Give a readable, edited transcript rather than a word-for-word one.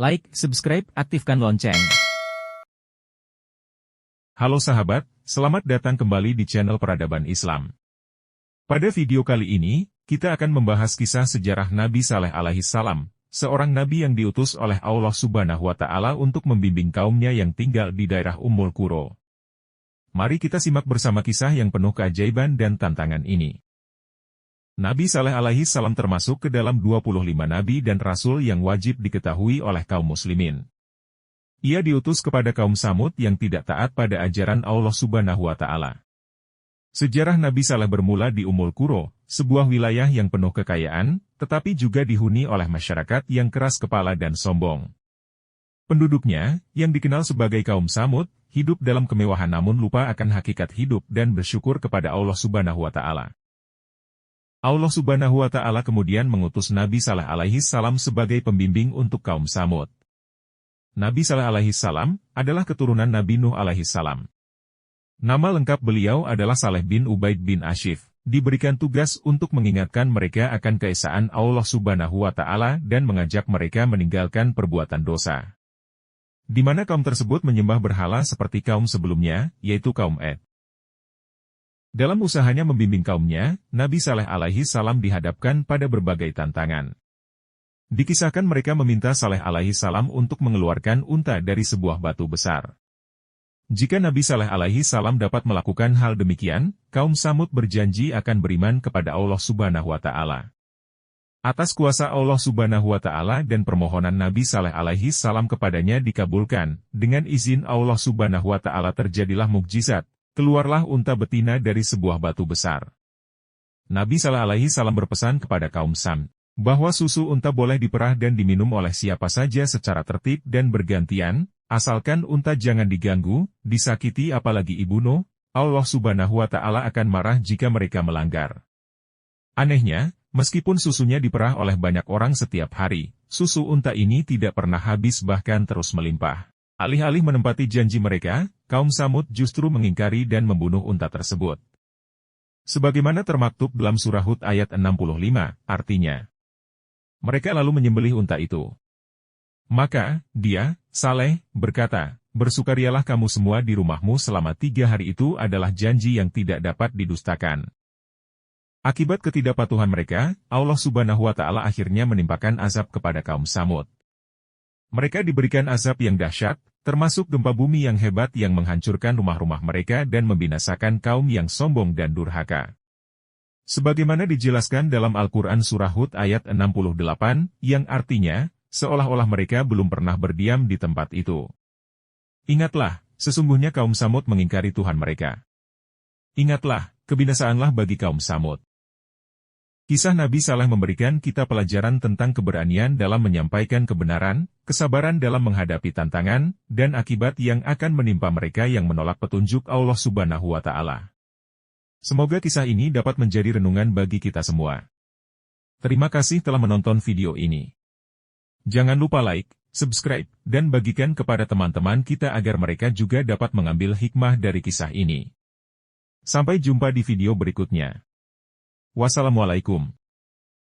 like, subscribe, aktifkan lonceng. Halo sahabat, selamat datang kembali di channel Peradaban Islam. Pada video kali ini, kita akan membahas kisah sejarah Nabi Saleh alaihissalam, seorang nabi yang diutus oleh Allah Subhanahu wa Ta'ala untuk membimbing kaumnya yang tinggal di daerah Ummul Qura. Mari kita simak bersama kisah yang penuh keajaiban dan tantangan ini. Nabi Saleh alaihissalam termasuk ke dalam 25 nabi dan rasul yang wajib diketahui oleh kaum muslimin. Ia diutus kepada kaum Samud yang tidak taat pada ajaran Allah Subhanahu wa Ta'ala. Sejarah Nabi Saleh bermula di Ummul Qura, sebuah wilayah yang penuh kekayaan, tetapi juga dihuni oleh masyarakat yang keras kepala dan sombong. Penduduknya, yang dikenal sebagai kaum Samud, hidup dalam kemewahan namun lupa akan hakikat hidup dan bersyukur kepada Allah Subhanahu wa Ta'ala. Allah Subhanahu wa Ta'ala kemudian mengutus Nabi Saleh alaihissalam sebagai pembimbing untuk kaum Samud. Nabi Saleh alaihissalam adalah keturunan Nabi Nuh alaihissalam. Nama lengkap beliau adalah Saleh bin Ubaid bin Ashif, diberikan tugas untuk mengingatkan mereka akan keesaan Allah Subhanahu wa Ta'ala dan mengajak mereka meninggalkan perbuatan dosa. Di mana kaum tersebut menyembah berhala seperti kaum sebelumnya, yaitu kaum Ad. Dalam usahanya membimbing kaumnya, Nabi Saleh alaihissalam dihadapkan pada berbagai tantangan. Dikisahkan mereka meminta Saleh alaihissalam untuk mengeluarkan unta dari sebuah batu besar. Jika Nabi Saleh alaihissalam dapat melakukan hal demikian, kaum Samud berjanji akan beriman kepada Allah Subhanahu wa Ta'ala. Atas kuasa Allah Subhanahu wa Ta'ala dan permohonan Nabi Saleh alaihissalam kepadanya dikabulkan, dengan izin Allah Subhanahu wa Ta'ala terjadilah mukjizat. Keluarlah unta betina dari sebuah batu besar. Nabi Saleh alaihissalam berpesan kepada kaum Sam, bahwa susu unta boleh diperah dan diminum oleh siapa saja secara tertib dan bergantian, asalkan unta jangan diganggu, disakiti apalagi dibunuh, Allah Subhanahu wa Ta'ala akan marah jika mereka melanggar. Anehnya, meskipun susunya diperah oleh banyak orang setiap hari, susu unta ini tidak pernah habis bahkan terus melimpah. Alih-alih menempati janji mereka, kaum Samud justru mengingkari dan membunuh unta tersebut. Sebagaimana termaktub dalam surah Hud ayat 65, artinya, mereka lalu menyembelih unta itu. Maka, dia, Saleh, berkata, bersukarialah kamu semua di rumahmu selama 3 hari itu adalah janji yang tidak dapat didustakan. Akibat ketidakpatuhan mereka, Allah Subhanahu wa Ta'ala akhirnya menimpakan azab kepada kaum Samud. Mereka diberikan azab yang dahsyat, termasuk gempa bumi yang hebat yang menghancurkan rumah-rumah mereka dan membinasakan kaum yang sombong dan durhaka. Sebagaimana dijelaskan dalam Al-Quran Surah Hud ayat 68, yang artinya, seolah-olah mereka belum pernah berdiam di tempat itu. Ingatlah, sesungguhnya kaum Samud mengingkari Tuhan mereka. Ingatlah, kebinasaanlah bagi kaum Samud. Kisah Nabi Saleh memberikan kita pelajaran tentang keberanian dalam menyampaikan kebenaran, kesabaran dalam menghadapi tantangan, dan akibat yang akan menimpa mereka yang menolak petunjuk Allah Subhanahu wa Ta'ala. Semoga kisah ini dapat menjadi renungan bagi kita semua. Terima kasih telah menonton video ini. Jangan lupa like, subscribe, dan bagikan kepada teman-teman kita agar mereka juga dapat mengambil hikmah dari kisah ini. Sampai jumpa di video berikutnya. Wassalamualaikum.